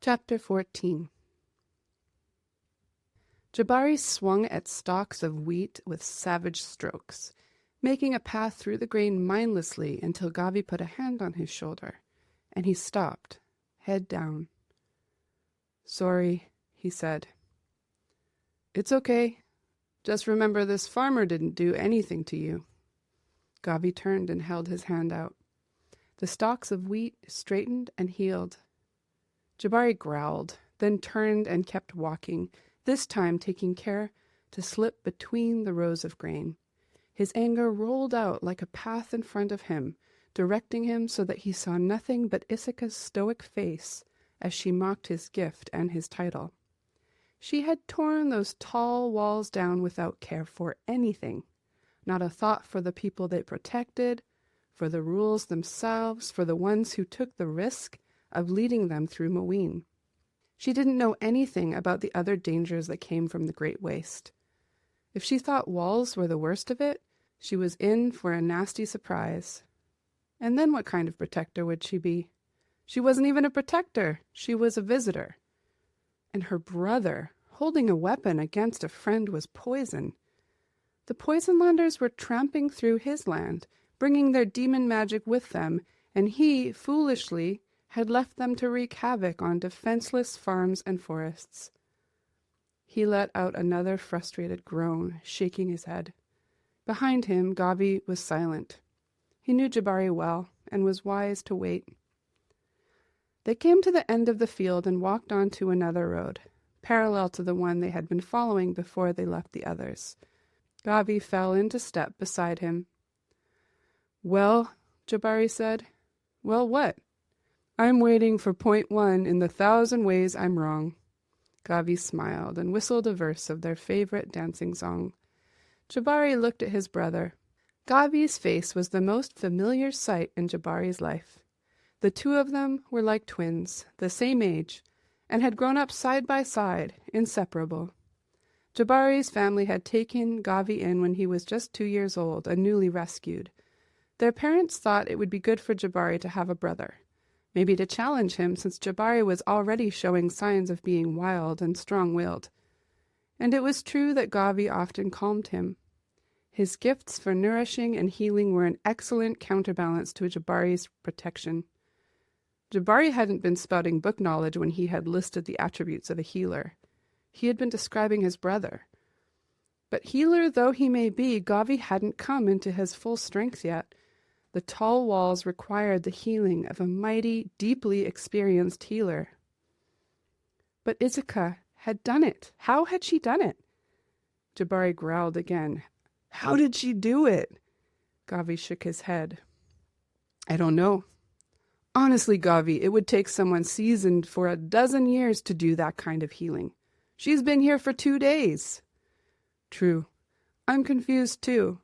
Chapter 14. Jabari swung at stalks of wheat with savage strokes, making a path through the grain mindlessly until Gavi put a hand on his shoulder, and he stopped, head down. "Sorry," he said. "It's okay. Just remember this farmer didn't do anything to you." Gavi turned and held his hand out. The stalks of wheat straightened and healed. Jabari growled, then turned and kept walking, this time taking care to slip between the rows of grain. His anger rolled out like a path in front of him, directing him so that he saw nothing but Isika's stoic face as she mocked his gift and his title. She had torn those tall walls down without care for anything, not a thought for the people they protected, for the rules themselves, for the ones who took the risk of leading them through Moween. She didn't know anything about the other dangers that came from the Great Waste. If she thought walls were the worst of it, she was in for a nasty surprise. And then what kind of protector would she be? She wasn't even a protector. She was a visitor. And her brother, holding a weapon against a friend, was poison. The Poisonlanders were tramping through his land, bringing their demon magic with them, and he, foolishly, had left them to wreak havoc on defenseless farms and forests. He let out another frustrated groan, shaking his head. Behind him, Gavi was silent. He knew Jabari well, and was wise to wait. They came to the end of the field and walked on to another road, parallel to the one they had been following before they left the others. Gavi fell into step beside him. "Well," Jabari said. "Well, what?" "I'm waiting for point 1 in the 1,000 ways I'm wrong." Gavi smiled and whistled a verse of their favorite dancing song. Jabari looked at his brother. Gavi's face was the most familiar sight in Jabari's life. The two of them were like twins, the same age, and had grown up side by side, inseparable. Jabari's family had taken Gavi in when he was just 2 years old and newly rescued. Their parents thought it would be good for Jabari to have a brother, maybe to challenge him since Jabari was already showing signs of being wild and strong-willed. And it was true that Gavi often calmed him. His gifts for nourishing and healing were an excellent counterbalance to Jabari's protection. Jabari hadn't been spouting book knowledge when he had listed the attributes of a healer. He had been describing his brother. But healer though he may be, Gavi hadn't come into his full strength yet. The tall walls required the healing of a mighty, deeply experienced healer. But Isika had done it. How had she done it? Jabari growled again. "How did she do it?" Gavi shook his head. "I don't know. Honestly, Gavi, it would take someone seasoned for a dozen years to do that kind of healing. She's been here for 2 days. True. I'm confused too.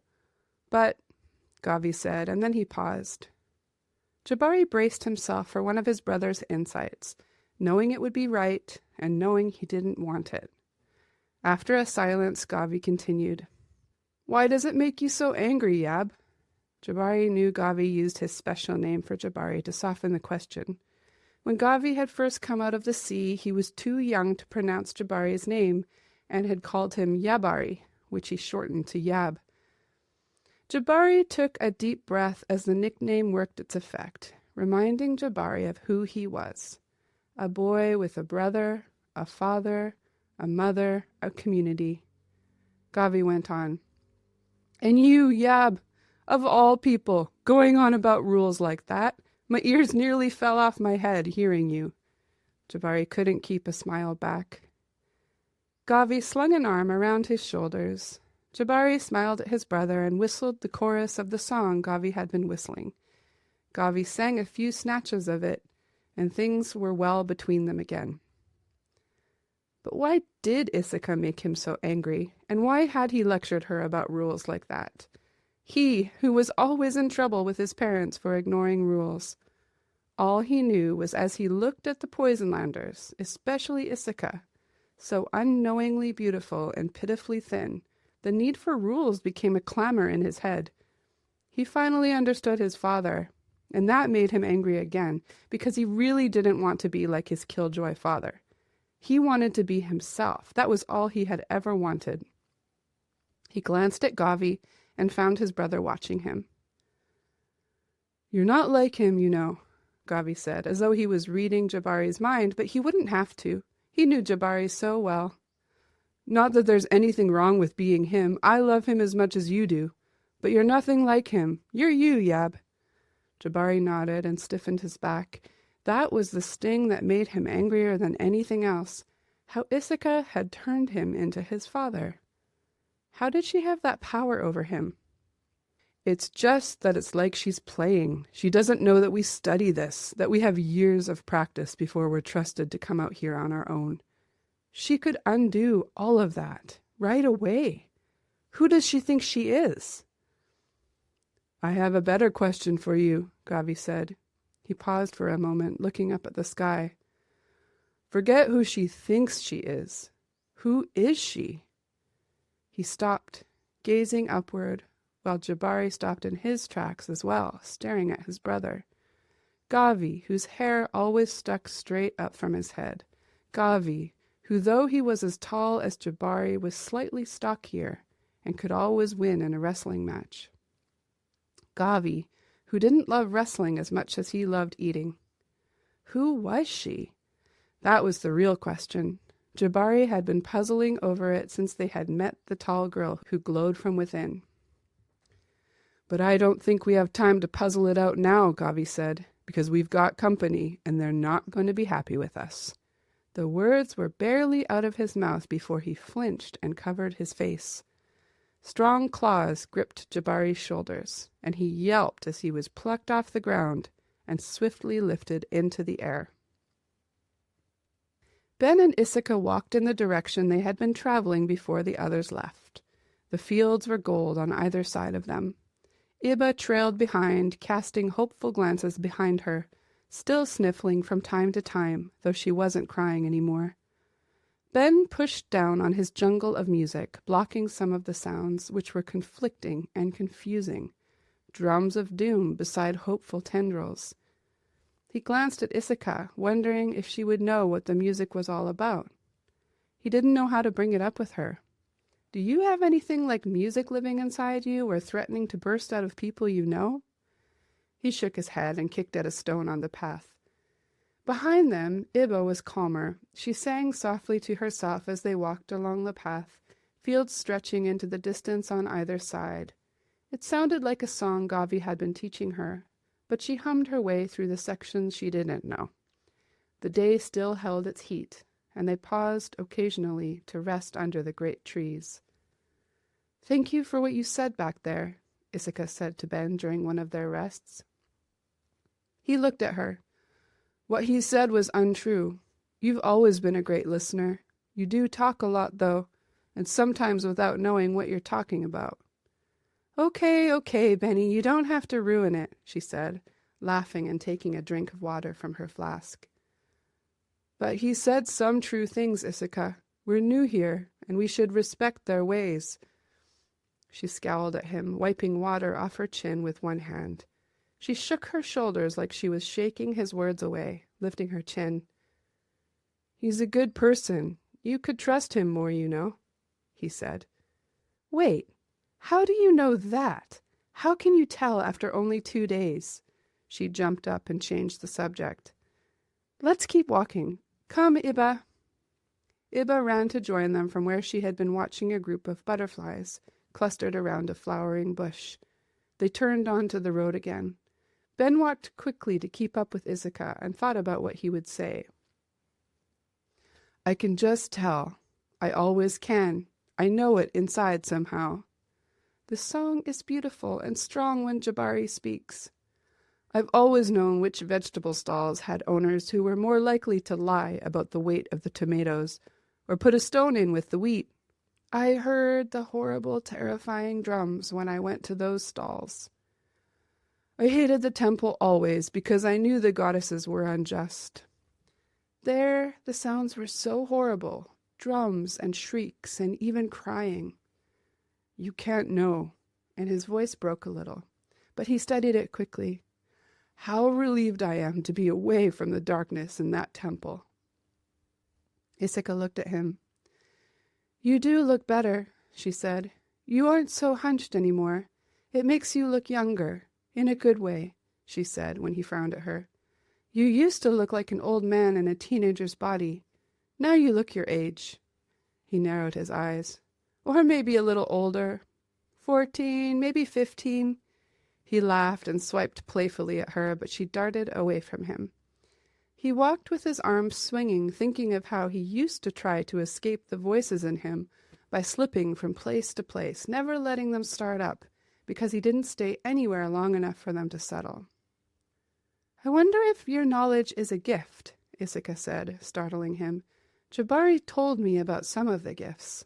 But, Gavi said, and then he paused. Jabari braced himself for one of his brother's insights, knowing it would be right and knowing he didn't want it. After a silence, Gavi continued. "Why does it make you so angry, Yab?" Jabari knew Gavi used his special name for Jabari to soften the question. When Gavi had first come out of the sea, he was too young to pronounce Jabari's name and had called him Jabari, which he shortened to Yab. Jabari took a deep breath as the nickname worked its effect, reminding Jabari of who he was. A boy with a brother, a father, a mother, a community. Gavi went on. "And you, Yab, of all people, going on about rules like that. My ears nearly fell off my head hearing you." Jabari couldn't keep a smile back. Gavi slung an arm around his shoulders. Jabari smiled at his brother and whistled the chorus of the song Gavi had been whistling. Gavi sang a few snatches of it, and things were well between them again. But why did Isika make him so angry, and why had he lectured her about rules like that? He, who was always in trouble with his parents for ignoring rules. All he knew was as he looked at the Poisonlanders, especially Isika, so unknowingly beautiful and pitifully thin, the need for rules became a clamor in his head. He finally understood his father. and that made him angry again, because he really didn't want to be like his killjoy father. He wanted to be himself. That was all he had ever wanted. He glanced at Gavi and found his brother watching him. "You're not like him, you know," Gavi said, as though he was reading Jabari's mind, but he wouldn't have to. He knew Jabari so well. "Not that there's anything wrong with being him. I love him as much as you do. But you're nothing like him. You're you, Yab." Jabari nodded and stiffened his back. That was the sting that made him angrier than anything else. How Isika had turned him into his father. How did she have that power over him? "It's just that it's like she's playing. She doesn't know that we study this, that we have years of practice before we're trusted to come out here on our own. She could undo all of that right away. Who does she think she is?" "I have a better question for you," Gavi said. He paused for a moment, looking up at the sky. "Forget who she thinks she is. Who is she?" He stopped, gazing upward, while Jabari stopped in his tracks as well, staring at his brother. Gavi, whose hair always stuck straight up from his head. Gavi, who, though he was as tall as Jabari, was slightly stockier and could always win in a wrestling match. Gavi, who didn't love wrestling as much as he loved eating. Who was she? That was the real question. Jabari had been puzzling over it since they had met the tall girl who glowed from within. "But I don't think we have time to puzzle it out now," Gavi said, "because we've got company, and they're not going to be happy with us." The words were barely out of his mouth before he flinched and covered his face. Strong claws gripped Jabari's shoulders, and he yelped as he was plucked off the ground and swiftly lifted into the air. Ben and Isika walked in the direction they had been traveling before the others left. The fields were gold on either side of them. Ibba trailed behind, casting hopeful glances behind her, still sniffling from time to time, though she wasn't crying anymore. Ben pushed down on his jungle of music, blocking some of the sounds, which were conflicting and confusing. Drums of doom beside hopeful tendrils. He glanced at Isika, wondering if she would know what the music was all about. He didn't know how to bring it up with her. "Do you have anything like music living inside you or threatening to burst out of people you know?" He shook his head and kicked at a stone on the path. Behind them, Ibba was calmer. She sang softly to herself as they walked along the path, fields stretching into the distance on either side. It sounded like a song Gavi had been teaching her, but she hummed her way through the sections she didn't know. The day still held its heat, and they paused occasionally to rest under the great trees. "Thank you for what you said back there," Isika said to Ben during one of their rests. He looked at her. "What he said was untrue. You've always been a great listener. You do talk a lot, though, and sometimes without knowing what you're talking about." Okay, Benny, you don't have to ruin it," she said, laughing and taking a drink of water from her flask. "But he said some true things, Isika. We're new here, and we should respect their ways." She scowled at him, wiping water off her chin with one hand. She shook her shoulders like she was shaking his words away, lifting her chin. "He's a good person. You could trust him more, you know," he said. "Wait, how do you know that? How can you tell after only 2 days?" She jumped up and changed the subject. "Let's keep walking. Come, Ibba." Ibba ran to join them from where she had been watching a group of butterflies clustered around a flowering bush. They turned onto the road again. Ben walked quickly to keep up with Isika and thought about what he would say. "I can just tell. I always can. I know it inside somehow. The song is beautiful and strong when Jabari speaks. I've always known which vegetable stalls had owners who were more likely to lie about the weight of the tomatoes or put a stone in with the wheat. I heard the horrible, terrifying drums when I went to those stalls. I hated the temple always because I knew the goddesses were unjust. There, the sounds were so horrible, drums and shrieks and even crying. You can't know," and his voice broke a little, but he studied it quickly, How relieved I am to be away from the darkness in that temple." Isika looked at him. "You do look better," she said. "You aren't so hunched anymore. It makes you look younger, in a good way," she said when he frowned at her. "You used to look like an old man in a teenager's body. Now you look your age." He narrowed his eyes. "Or maybe a little older. 14, maybe 15. He laughed and swiped playfully at her, but she darted away from him. He walked with his arms swinging, thinking of how he used to try to escape the voices in him by slipping from place to place, never letting them start up, because he didn't stay anywhere long enough for them to settle. "I wonder if your knowledge is a gift," Isika said, startling him. "Jabari told me about some of the gifts."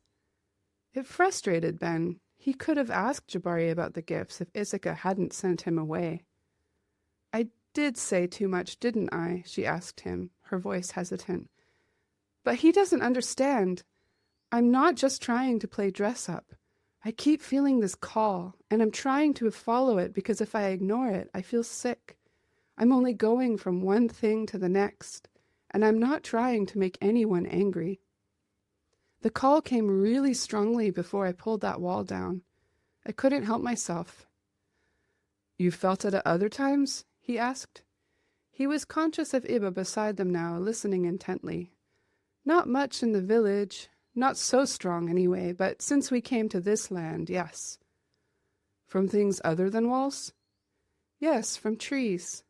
It frustrated Ben. He could have asked Jabari about the gifts if Isika hadn't sent him away. "I did say too much, didn't I?" she asked him, her voice hesitant. "But he doesn't understand. I'm not just trying to play dress-up. I keep feeling this call, and I'm trying to follow it because if I ignore it, I feel sick. I'm only going from one thing to the next, and I'm not trying to make anyone angry. The call came really strongly before I pulled that wall down. I couldn't help myself." "You felt it at other times?" he asked. He was conscious of Ibba beside them now, listening intently. "Not much in the village, not so strong anyway, but since we came to this land, yes." "From things other than walls?" "Yes, from trees."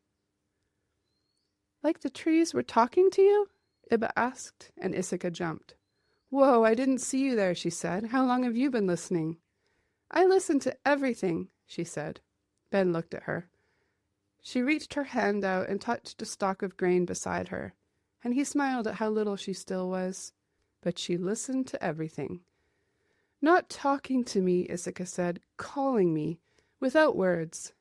"Like the trees were talking to you?" Ibba asked, and Isika jumped. "Whoa, I didn't see you there," she said. "How long have you been listening?" "I listen to everything," she said. Ben looked at her. She reached her hand out and touched a stalk of grain beside her, and he smiled at how little she still was. But she listened to everything. "Not talking to me," Isika said, "calling me, without words."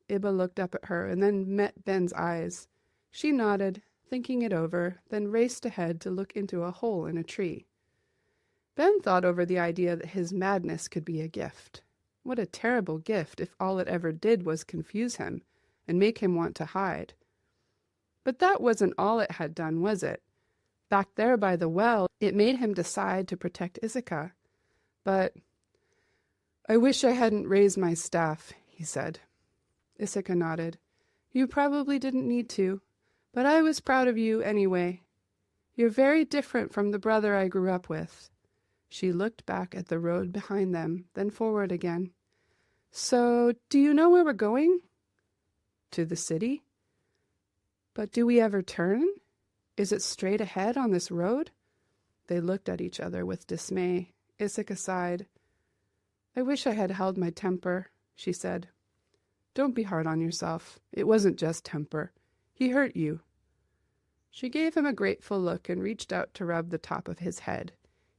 Ibba looked up at her and then met Ben's eyes. She nodded, thinking it over, then raced ahead to look into a hole in a tree. Ben thought over the idea that his madness could be a gift. What a terrible gift if all it ever did was confuse him and make him want to hide. But that wasn't all it had done, was it? Back there by the well, it made him decide to protect Isika. But, "I wish I hadn't raised my staff," he said. Isika nodded. "You probably didn't need to, but I was proud of you anyway. You're very different from the brother I grew up with." She looked back at the road behind them, then forward again. "So, do you know where we're going?" "To the city." "But do we ever turn? Is it straight ahead on this road?" They looked at each other with dismay. Isika sighed. "I wish I had held my temper," she said. "Don't be hard on yourself. It wasn't just temper. He hurt you." She gave him a grateful look and reached out to rub the top of his head.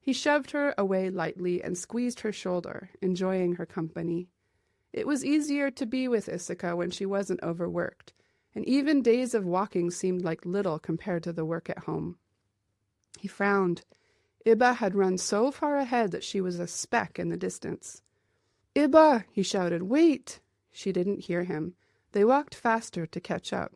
He shoved her away lightly and squeezed her shoulder, enjoying her company. It was easier to be with Isika when she wasn't overworked, and even days of walking seemed like little compared to the work at home. He frowned. Ibba had run so far ahead that she was a speck in the distance. "Ibba!" he shouted. "Wait!" She didn't hear him. They walked faster to catch up.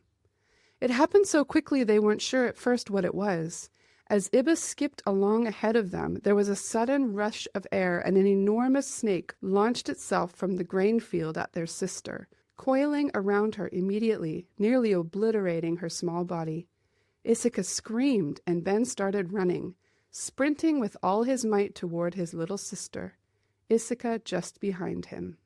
It happened so quickly they weren't sure at first what it was. As Ibba skipped along ahead of them, there was a sudden rush of air and an enormous snake launched itself from the grain field at their sister, coiling around her immediately, nearly obliterating her small body. Isika screamed and Ben started running, sprinting with all his might toward his little sister, Isika just behind him.